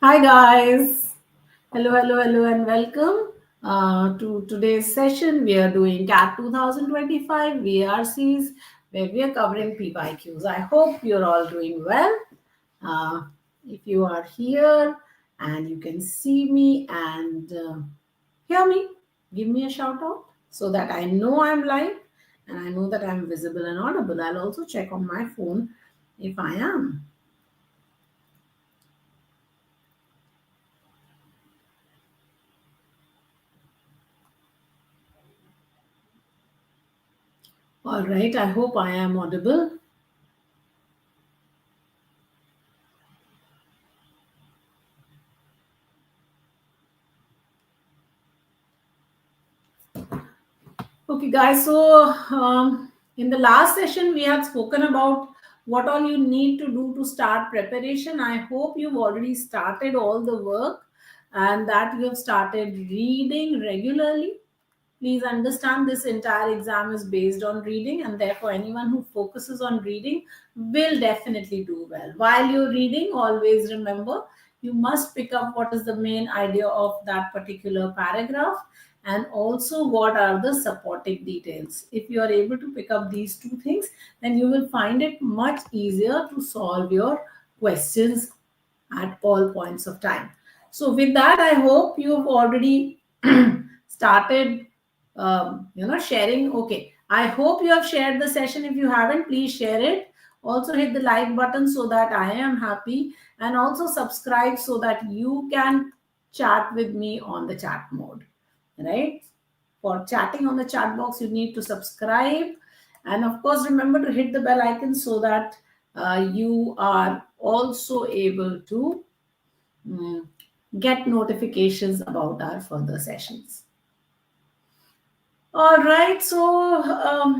Hi guys, hello and welcome to today's session. We are doing CAT 2025 VRCs where we are covering PYQs. I hope you're all doing well. Uh, if you are here and you can see me and hear me, give me a shout out so that I know I'm live and I know that I'm visible and audible. I'll also check on my phone if I am. All right, I hope I am audible. Okay, guys. So, in the last session, we had spoken about what all you need to do to start preparation. I hope you've already started all the work and that you have started reading regularly. Please understand this entire exam is based on reading, and therefore, anyone who focuses on reading will definitely do well. While you're reading, always remember you must pick up what is the main idea of that particular paragraph and also what are the supporting details. If you are able to pick up these two things, then you will find it much easier to solve your questions at all points of time. So, with that, I hope you've already started sharing. Okay, I hope you have shared the session. If you haven't, please share it. Also hit the like button so that I am happy, and also subscribe so that you can chat with me on the chat mode, right? For chatting on the chat box, you need to subscribe, and of course remember to hit the bell icon so that you are also able to mm, get notifications about our further sessions. All right. So,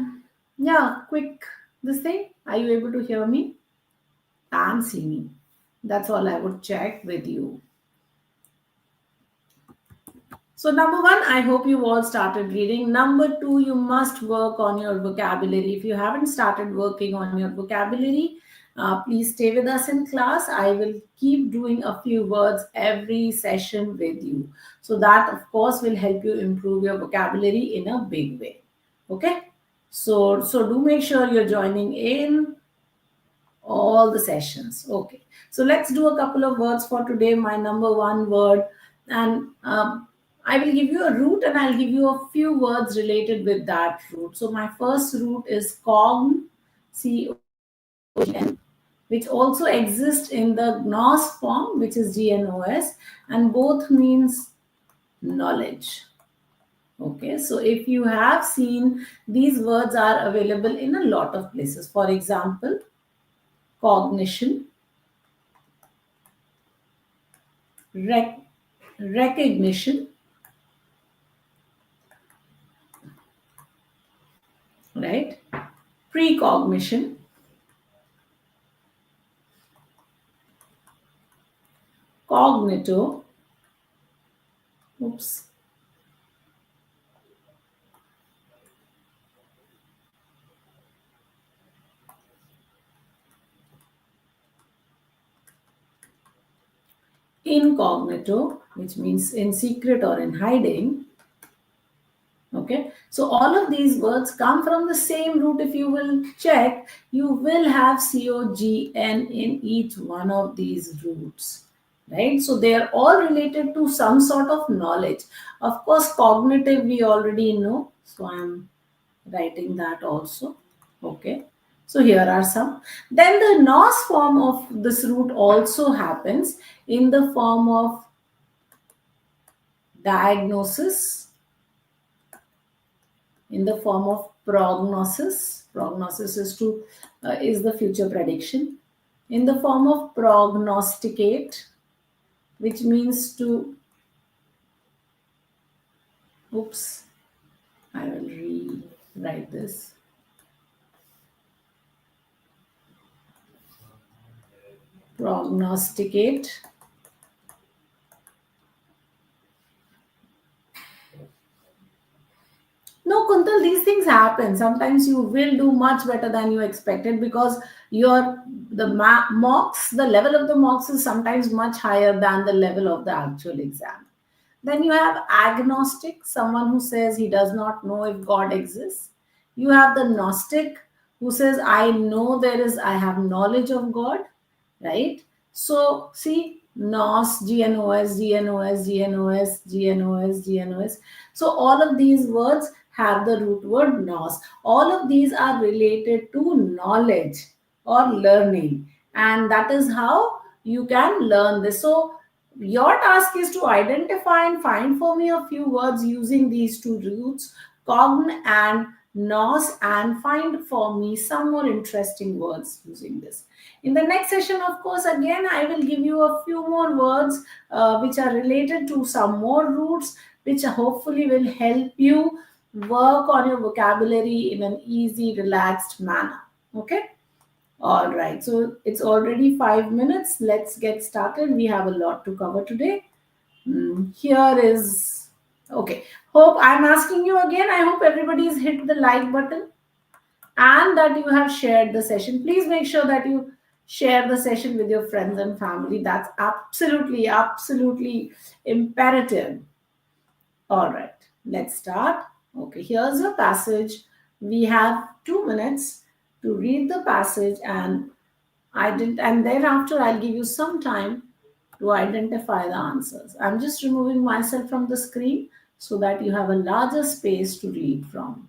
yeah, quick this thing. Are you able to hear me and see me? That's all I would check with you. So, number one, I hope you all started reading. Number two, you must work on your vocabulary. If you haven't started working on your vocabulary, please stay with us in class. I will keep doing a few words every session with you. So, that of course will help you improve your vocabulary in a big way. Okay? So do make sure you're joining in all the sessions. Okay. So let's do a couple of words for today. My number one word, and I will give you a root, and I'll give you a few words related with that root. So my first root is cogn, COGN, which also exists in the gnos form, which is GNOS, and both means knowledge. Okay, so if you have seen, these words are available in a lot of places. For example, cognition, rec- recognition, right? Precognition, cognito, oops, incognito, which means in secret or in hiding. Okay, so all of these words come from the same root. If you will check, you will have COGN in each one of these roots, right? So they are all related to some sort of knowledge. Of course, cognitive we already know, so I'm writing that also. Okay, so here are some. Then the nos form of this root also happens in the form of diagnosis, in the form of prognosis. Prognosis is the future prediction. In the form of prognosticate, which means to, oops, I will rewrite this. Prognosticate. No, Kuntal, these things happen. Sometimes you will do much better than you expected, because the level of the mocks is sometimes much higher than the level of the actual exam. Then you have agnostic, someone who says he does not know if God exists. You have the Gnostic, who says, I have knowledge of God, right? So see, Gnos, GNOS, GNOS, GNOS, GNOS, GNOS. So all of these words have the root word Gnos. All of these are related to knowledge or learning, and that is how you can learn this. So your task is to identify and find for me a few words using these two roots, cogn and nos, and find for me some more interesting words using this. In the next session, of course, again, I will give you a few more words which are related to some more roots, which hopefully will help you work on your vocabulary in an easy, relaxed manner. Okay? All right, so it's already 5 minutes. Let's get started. We have a lot to cover today. Here is okay. Hope I'm asking you again. I hope everybody's hit the like button and that you have shared the session. Please make sure that you share the session with your friends and family. That's absolutely, absolutely imperative. All right, let's start. Okay, here's a passage. We have 2 minutes to read the passage, and and thereafter I'll give you some time to identify the answers. I'm just removing myself from the screen so that you have a larger space to read from.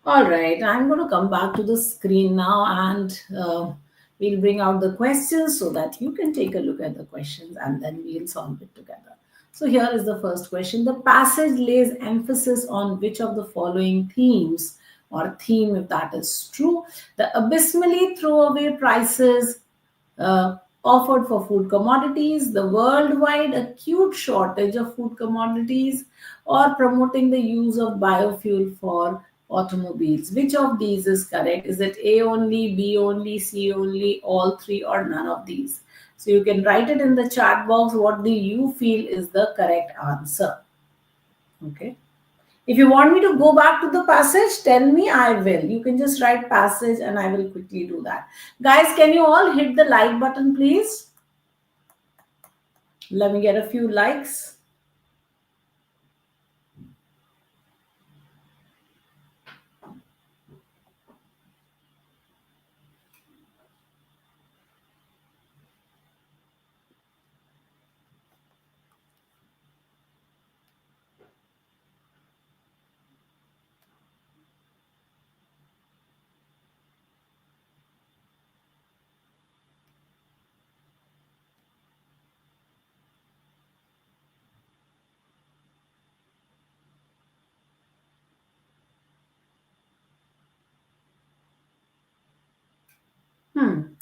All right, I'm going to come back to the screen now, and we'll bring out the questions so that you can take a look at the questions and then we'll solve it together. So, here is the first question. The passage lays emphasis on which of the following themes or theme, if that is true. The abysmally throwaway prices offered for food commodities, the worldwide acute shortage of food commodities, or promoting the use of biofuel for automobiles. Which of these is correct? Is it A only, B only, C only, all three, or none of these? So you can write it in the chat box. What do you feel is the correct answer? Okay. If you want me to go back to the passage, tell me, I will. You can just write passage and I will quickly do that. Guys, can you all hit the like button, please? Let me get a few likes.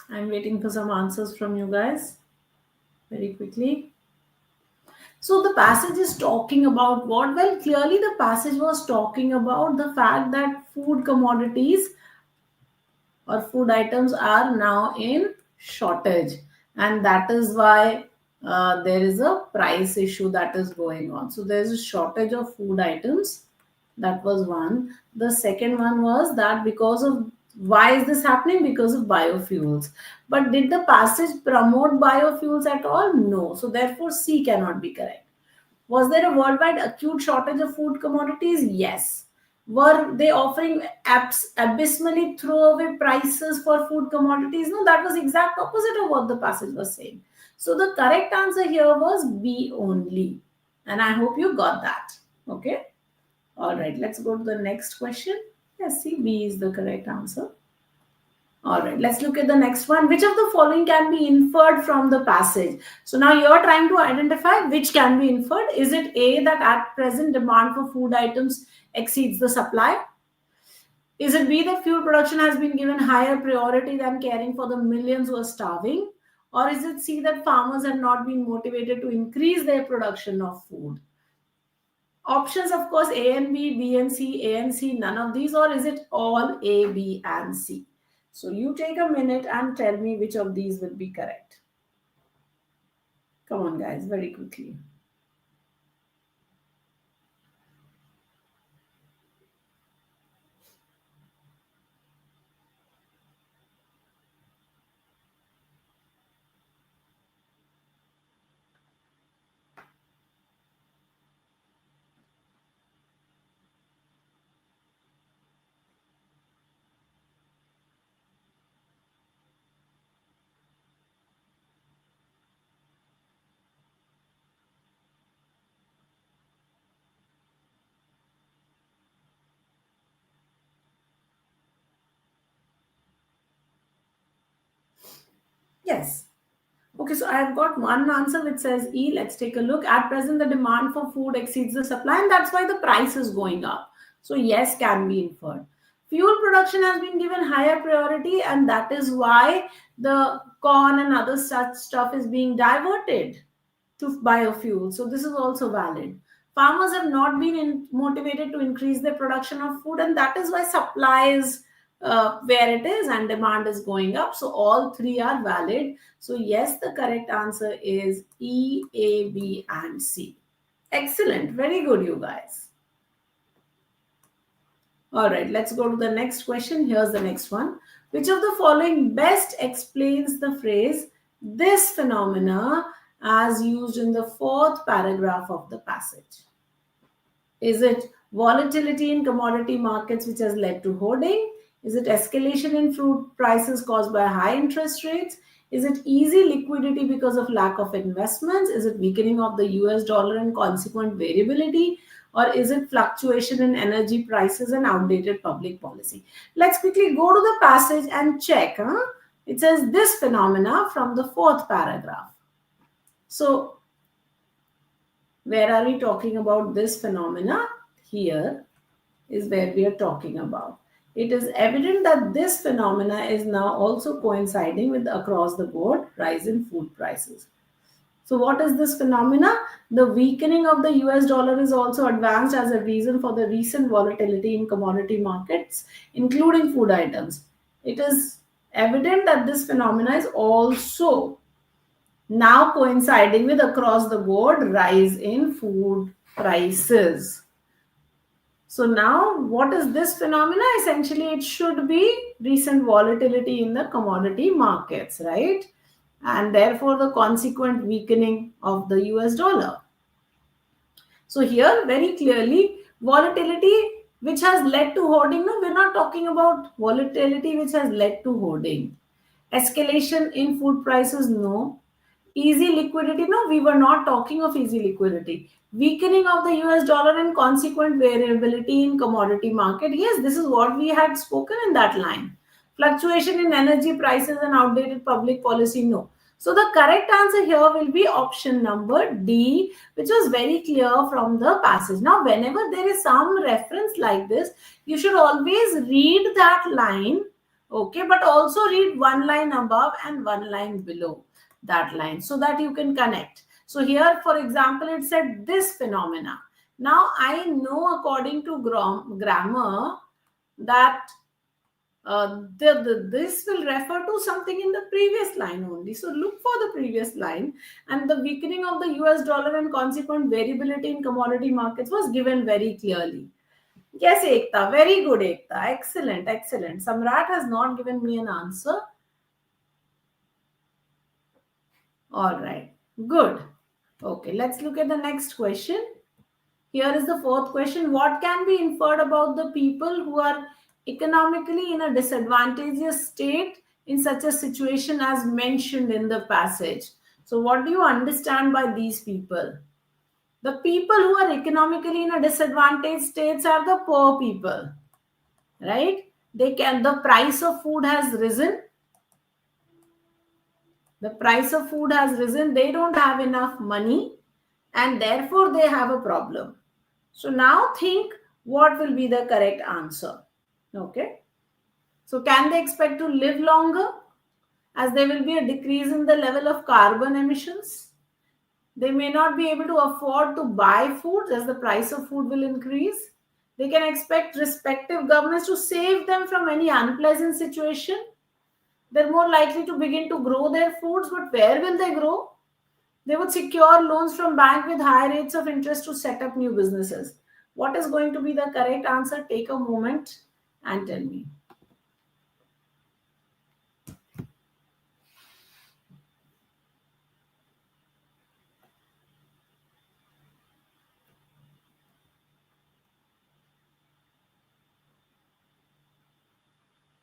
I'm waiting for some answers from you guys very quickly. So the passage is talking about what? Well, clearly the passage was talking about the fact that food commodities or food items are now in shortage, and that is why there is a price issue that is going on. So there is a shortage of food items. That was one. The second one was that because of, why is this happening? Because of biofuels. But did the passage promote biofuels at all? No. So therefore C cannot be correct. Was there a worldwide acute shortage of food commodities? Yes. Were they offering abysmally throwaway prices for food commodities? No, that was exact opposite of what the passage was saying. So the correct answer here was B only. And I hope you got that. Okay. All right. Let's go to the next question. Yes, see, B is the correct answer. All right, let's look at the next one. Which of the following can be inferred from the passage? So now you're trying to identify which can be inferred. Is it A, that at present demand for food items exceeds the supply? Is it B, that fuel production has been given higher priority than caring for the millions who are starving? Or is it C, that farmers have not been motivated to increase their production of food? Options, of course, A and B, B and C, A and C, none of these, or is it all A, B, and C? So you take a minute and tell me which of these will be correct. Come on, guys, very quickly. Yes. Okay, so I've got one answer which says E. Let's take a look. At present, the demand for food exceeds the supply, and that's why the price is going up. So, yes, can be inferred. Fuel production has been given higher priority, and that is why the corn and other such stuff is being diverted to biofuel. So, this is also valid. Farmers have not been motivated to increase their production of food, and that is why supply is where it is and demand is going up. So all three are valid. So yes, the correct answer is E, A, B, and C. Excellent. Very good, you guys. All right, let's go to the next question. Here's the next one. Which of the following best explains the phrase this phenomena as used in the fourth paragraph of the passage? Is it volatility in commodity markets which has led to hoarding? Is it escalation in fruit prices caused by high interest rates? Is it easy liquidity because of lack of investments? Is it weakening of the US dollar and consequent variability? Or is it fluctuation in energy prices and outdated public policy? Let's quickly go to the passage and check. It says this phenomena from the fourth paragraph. So, where are we talking about this phenomena? Here is where we are talking about. it is evident that this phenomena is now also coinciding with across the board rise in food prices. So, what is this phenomena? The weakening of the US dollar is also advanced as a reason for the recent volatility in commodity markets, including food items. It is evident that this phenomena is also now coinciding with across the board rise in food prices. So now what is this phenomena? Essentially, it should be recent volatility in the commodity markets, right? And therefore the consequent weakening of the US dollar. So here very clearly volatility which has led to hoarding. No, we're not talking about volatility which has led to hoarding. Escalation in food prices, no. Easy liquidity, no, we were not talking of easy liquidity. Weakening of the US dollar and consequent variability in commodity market, yes, this is what we had spoken in that line. Fluctuation in energy prices and outdated public policy, no. So the correct answer here will be option number D, which was very clear from the passage. Now, whenever there is some reference like this, you should always read that line, okay, but also read one line above and one line below that line so that you can connect. So here, for example, it said this phenomena. Now, I know according to grammar that this will refer to something in the previous line only. So look for the previous line, and the weakening of the US dollar and consequent variability in commodity markets was given very clearly. Yes, Ekta, very good, Ekta. Excellent, excellent. Samrat has not given me an answer. All right, good. Okay, let's look at the next question. Here is the fourth question. What can be inferred about the people who are economically in a disadvantageous state in such a situation as mentioned in the passage? So, what do you understand by these people? The people who are economically in a disadvantaged states are the poor people, right? The price of food has risen. The price of food has risen. They don't have enough money and therefore they have a problem. So now think what will be the correct answer. Okay. So can they expect to live longer as there will be a decrease in the level of carbon emissions? They may not be able to afford to buy food as the price of food will increase. They can expect respective governments to save them from any unpleasant situation. They're more likely to begin to grow their foods, but where will they grow? They would secure loans from bank with high rates of interest to set up new businesses. What is going to be the correct answer? Take a moment and tell me.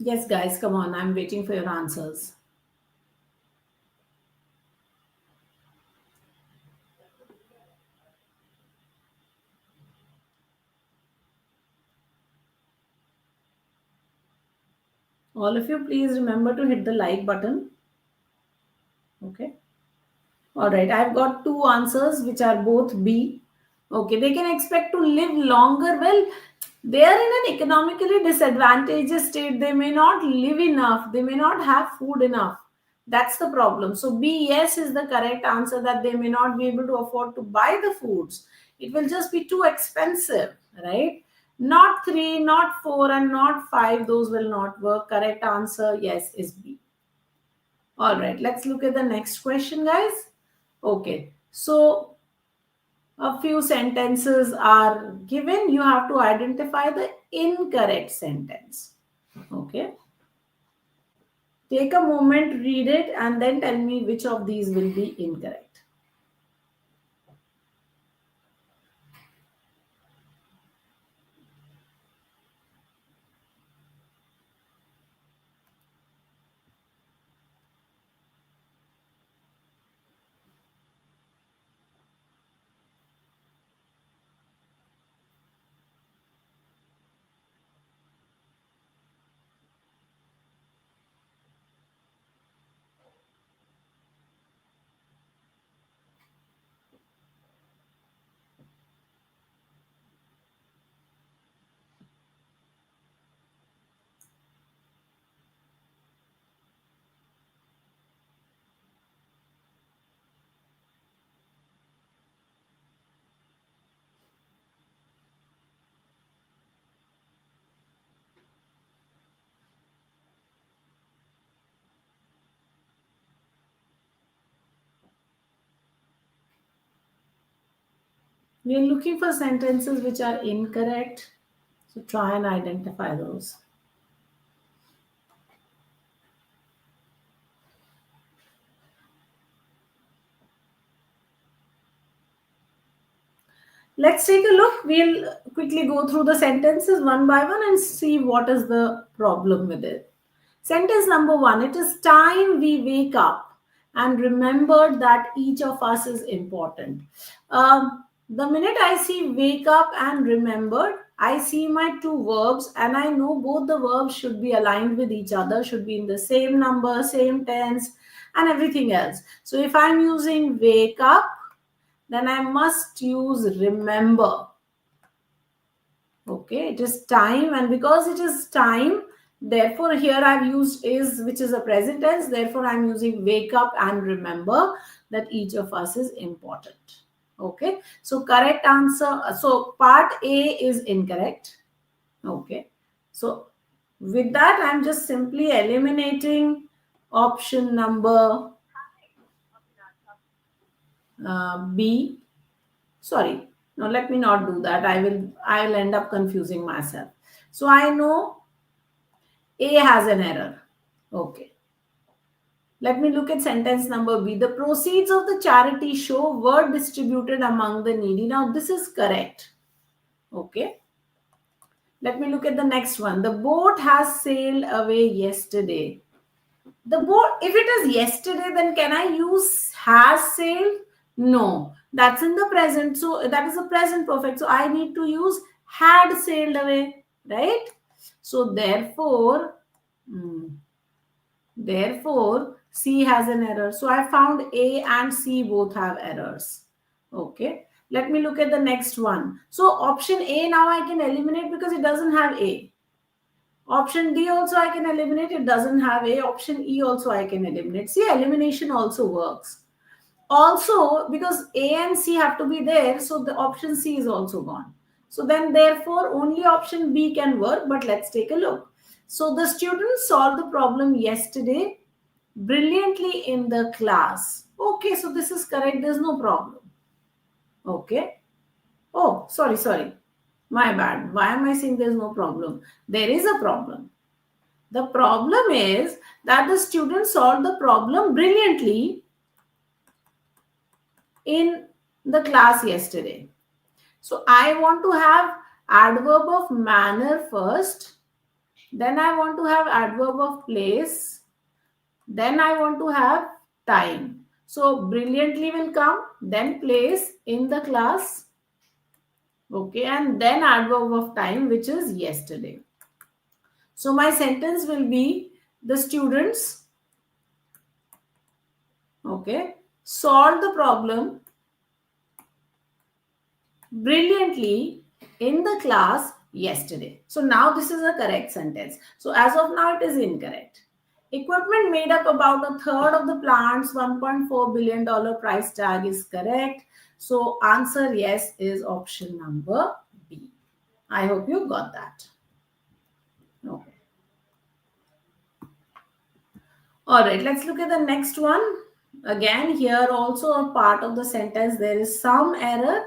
Yes, guys, come on. I'm waiting for your answers. All of you, please remember to hit the like button. Okay. All right. I've got two answers, which are both B. Okay. They can expect to live longer. Well, they are in an economically disadvantaged state. They may not live enough. They may not have food enough. That's the problem. So B, yes, is the correct answer, that they may not be able to afford to buy the foods. It will just be too expensive, right? Not 3, not 4, and not 5. Those will not work. Correct answer, yes, is B. All right, let's look at the next question, guys. Okay, so a few sentences are given. You have to identify the incorrect sentence. Okay. Take a moment, read it, and then tell me which of these will be incorrect. We are looking for sentences which are incorrect. So try and identify those. Let's take a look. We'll quickly go through the sentences one by one and see what is the problem with it. Sentence number one, it is time we wake up and remember that each of us is important. The minute I see wake up and remembered, I see my two verbs and I know both the verbs should be aligned with each other, should be in the same number, same tense, and everything else. So if I'm using wake up, then I must use remember. Okay, it is time, and because it is time, therefore here I've used is, which is a present tense, therefore I'm using wake up and remember that each of us is important. Okay, so correct answer, so part A is incorrect. Okay, so with that I'm just simply eliminating option number B. Sorry, no, let me not do that. I will end up confusing myself. So I know A has an error. Okay. Let me look at sentence number B. The proceeds of the charity show were distributed among the needy. Now this is correct. Okay. Let me look at the next one. The boat has sailed away yesterday. The boat, if it is yesterday, then can I use has sailed? No, that's in the present. So that is a present perfect. So I need to use had sailed away, right? So therefore, C has an error. So I found A and C both have errors. Okay. Let me look at the next one. So option A now I can eliminate because it doesn't have A. Option D also I can eliminate. It doesn't have A. Option E also I can eliminate. See, elimination also works. Also, because A and C have to be there, so the option C is also gone. So then therefore only option B can work, but let's take a look. So the students solved the problem yesterday brilliantly in the class. Okay, so this is correct. There's no problem. Okay. Oh, sorry. My bad. Why am I saying there's no problem? There is a problem. The problem is that the students solved the problem brilliantly in the class yesterday. So I want to have adverb of manner first. Then I want to have adverb of place. Then I want to have time. So brilliantly will come, then place in the class. Okay, and then adverb of time, which is yesterday. So my sentence will be the students, okay, solved the problem brilliantly in the class yesterday. So now this is a correct sentence. So as of now, it is incorrect. Equipment made up about a third of the plant's $1.4 billion price tag is correct. So answer yes is option number B. I hope you got that. Okay. All right, let's look at the next one. Again, here also a part of the sentence, there is some error.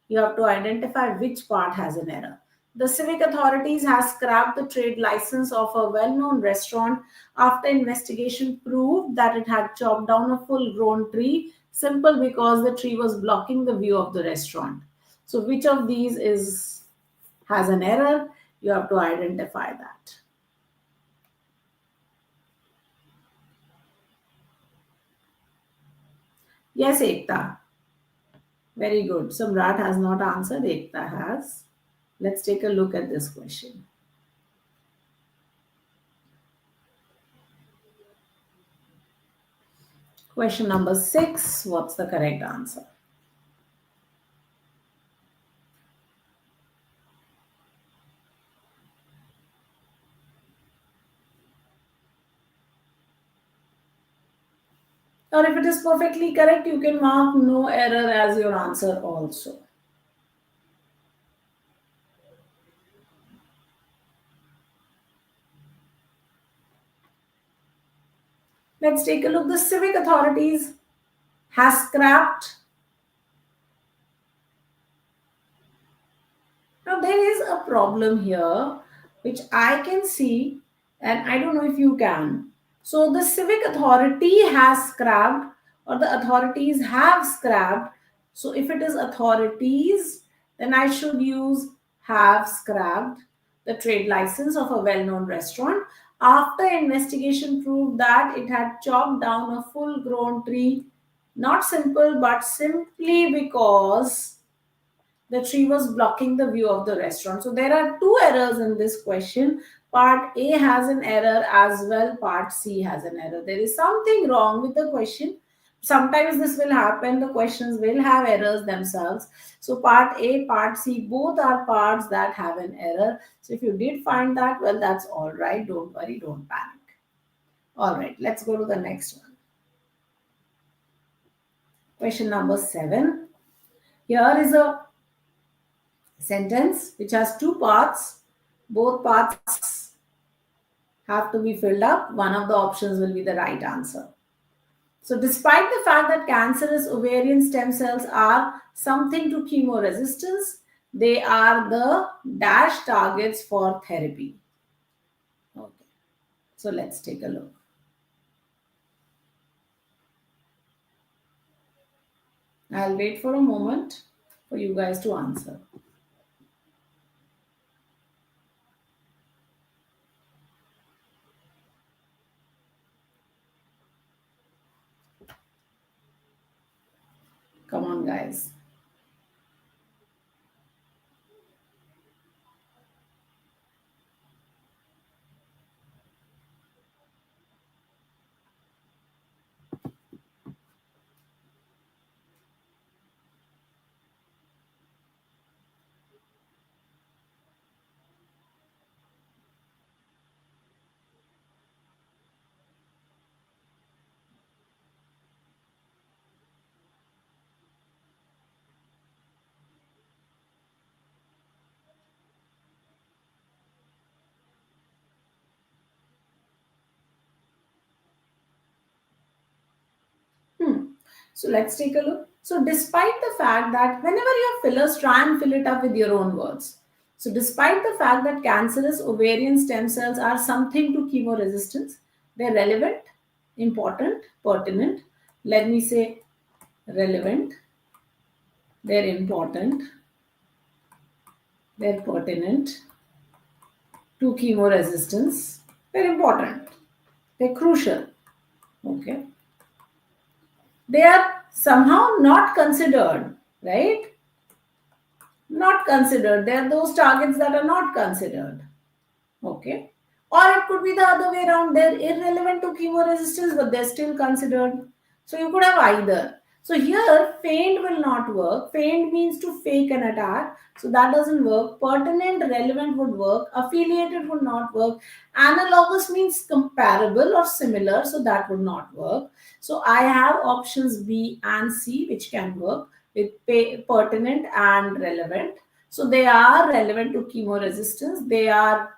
You have to identify which part has an error. The civic authorities has scrapped the trade license of a well-known restaurant after investigation proved that it had chopped down a full-grown tree simple because the tree was blocking the view of the restaurant. So which of these has an error? You have to identify that. Yes, Ekta. Very good. Samrat has not answered. Ekta has. Let's take a look at this question. Question number 6. What's the correct answer? Or if it is perfectly correct, you can mark no error as your answer also. Let's take a look. The civic authorities has scrapped Now, there is a problem here which I can see, and I don't know if you can. So, the civic authority has scrapped, or the authorities have scrapped. So, if it is authorities, then I should use have scrapped the trade license of a well known restaurant after investigation proved that it had chopped down a full grown tree, not simple, but simply because the tree was blocking the view of the restaurant. So there are two errors in this question. Part A has an error as well, part C has an error. There is something wrong with the question. Sometimes this will happen, the questions will have errors themselves. So part A, part C, both are parts that have an error. So if you did find that, well, that's all right. Don't worry, don't panic. All right, let's go to the next one. Question number 7. Here is a sentence which has two parts. Both parts have to be filled up. One of the options will be the right answer. So, despite the fact that cancerous ovarian stem cells are something to chemoresistance, they are the dash targets for therapy. Okay, so let's take a look. I'll wait for a moment for you guys to answer. Come on, guys. So let's take a look. So despite the fact that whenever you have fillers, try and fill it up with your own words. So despite the fact that cancerous ovarian stem cells are something to chemoresistance, they're relevant, important, pertinent. Let me say relevant, they're important, they're pertinent to chemoresistance, they're important, they're crucial. Okay. They are somehow not considered, right? Not considered. They are those targets that are not considered. Okay. Or it could be the other way around. They're irrelevant to chemoresistance, but they're still considered. So you could have either. So here, feigned will not work. Feigned means to fake an attack. So that doesn't work. Pertinent, relevant would work. Affiliated would not work. Analogous means comparable or similar. So that would not work. So I have options B and C, which can work with pertinent and relevant. So they are relevant to chemoresistance. They are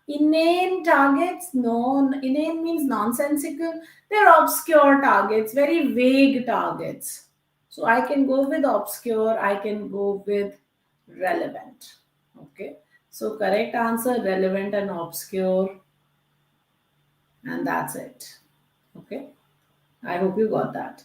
inane targets. No, inane means nonsensical. They're obscure targets, very vague targets. So I can go with obscure, I can go with relevant. Okay. So correct answer, relevant and obscure. And that's it. Okay. I hope you got that.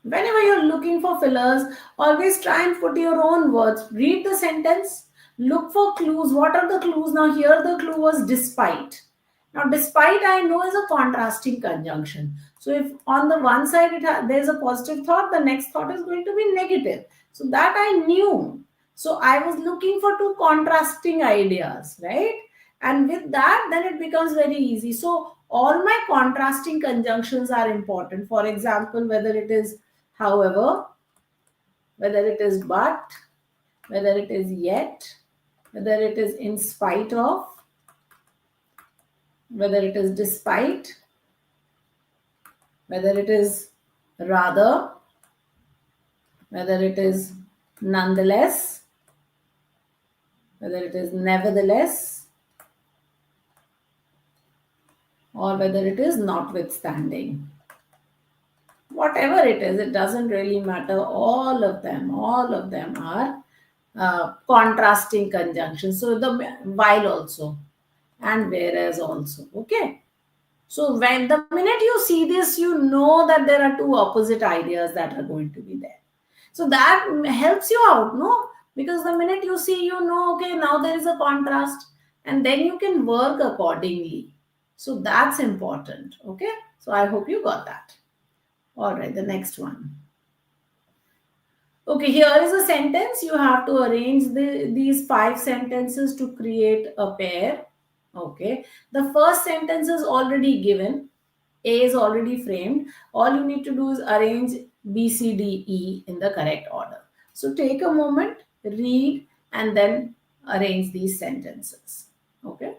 Whenever you're looking for fillers, always try and put your own words. Read the sentence, look for clues. What are the clues? Now, here the clue was despite. Now, despite I know is a contrasting conjunction. So, if on the one side there's a positive thought, the next thought is going to be negative. So, that I knew. So, I was looking for two contrasting ideas, right? And with that, then it becomes very easy. So, all my contrasting conjunctions are important. For example, whether it is however, whether it is but, whether it is yet, whether it is in spite of, whether it is despite, whether it is rather, whether it is nonetheless, whether it is nevertheless, or whether it is notwithstanding. Whatever it is, it doesn't really matter. All of them are contrasting conjunction. So the while also and whereas also. Okay. So when the minute you see this, you know that there are two opposite ideas that are going to be there. So that helps you out, no? Because the minute you see, you know, okay, now there is a contrast, and then you can work accordingly. So that's important. Okay. So I hope you got that. All right, the next one. Okay, here is a sentence. You have to arrange these 5 sentences to create a pair. Okay. The first sentence is already given. A is already framed. All you need to do is arrange B, C, D, E in the correct order. So take a moment, read, and then arrange these sentences. Okay.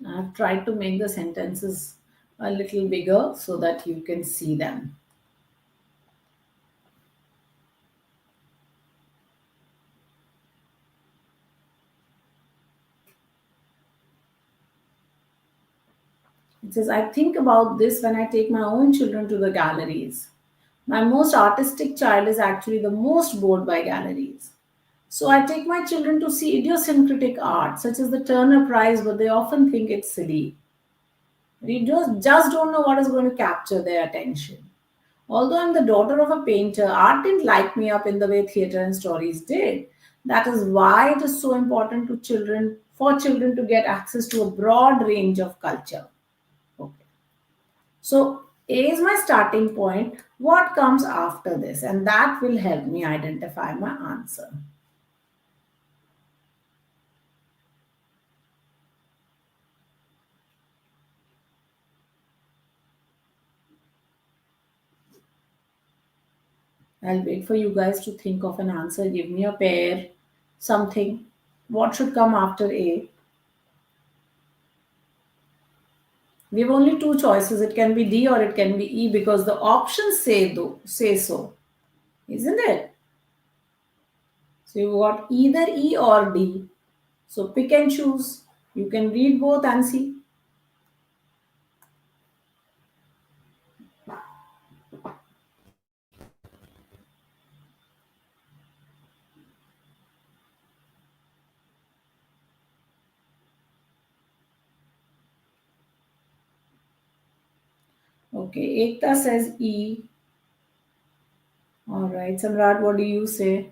I've tried to make the sentences a little bigger so that you can see them. It says, I think about this when I take my own children to the galleries. My most artistic child is actually the most bored by galleries. So I take my children to see idiosyncratic art, such as the Turner Prize, but they often think it's silly. We just don't know what is going to capture their attention. Although I'm the daughter of a painter, art didn't light me up in the way theatre and stories did. That is why it is so important to children for children to get access to a broad range of culture. Okay. So A is my starting point. What comes after this? And that will help me identify my answer. I'll wait for you guys to think of an answer. Give me a pair, something. What should come after A? We have only two choices. It can be D or it can be E because the options say so, isn't it? So you've got either E or D. So pick and choose. You can read both and see. Okay, Ekta says E. All right, Samrat, what do you say?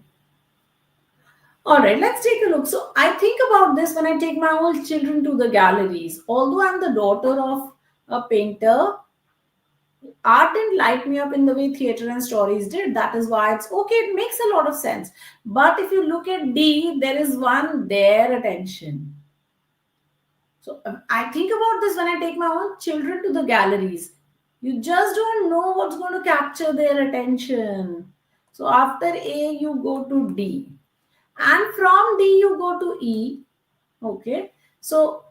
All right, let's take a look. So I think about this when I take my own children to the galleries. Although I'm the daughter of a painter, art didn't light me up in the way theater and stories did. That is why it's okay. It makes a lot of sense. But if you look at D, there is one there attention. So I think about this when I take my own children to the galleries. You just don't know what's going to capture their attention. So after A, you go to D. And from D, you go to E. Okay. So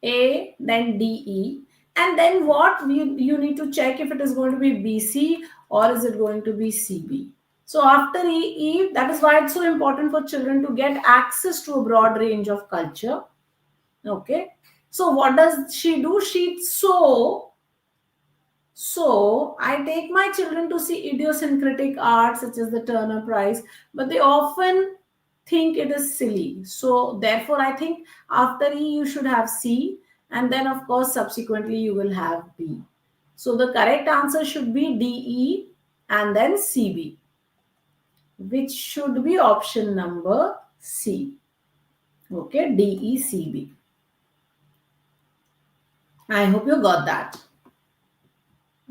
A, then DE. And then what you need to check if it is going to be BC or is it going to be CB. So after EE, that is why it's so important for children to get access to a broad range of culture. Okay. So what does she do? So I take my children to see idiosyncratic art such as the Turner Prize, but they often think it is silly. So therefore, I think after E you should have C, and then of course subsequently you will have B. So the correct answer should be DE and then CB, which should be option number C. Okay, DECB. I hope you got that.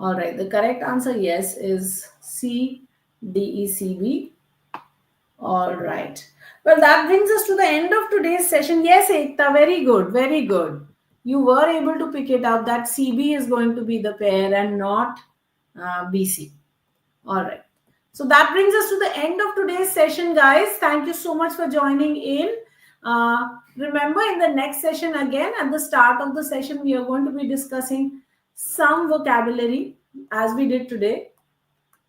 All right, the correct answer, yes, is C, DECB. All right. Well, that brings us to the end of today's session. Yes, Ekta, very good, very good. You were able to pick it up that CB is going to be the pair and not BC. All right. So that brings us to the end of today's session, guys. Thank you so much for joining in. Remember, in the next session, again, at the start of the session, we are going to be discussing some vocabulary as we did today.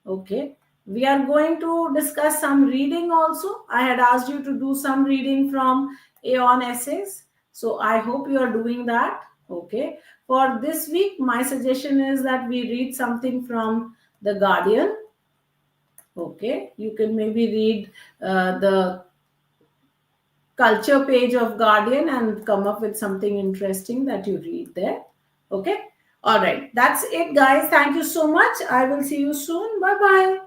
Okay. We are going to discuss some reading also. I had asked you to do some reading from Aeon essays. So I hope you are doing that. Okay. For this week, my suggestion is that we read something from The Guardian. Okay. You can maybe read the culture page of Guardian and come up with something interesting that you read there. Okay. All right. That's it, guys. Thank you so much. I will see you soon. Bye bye.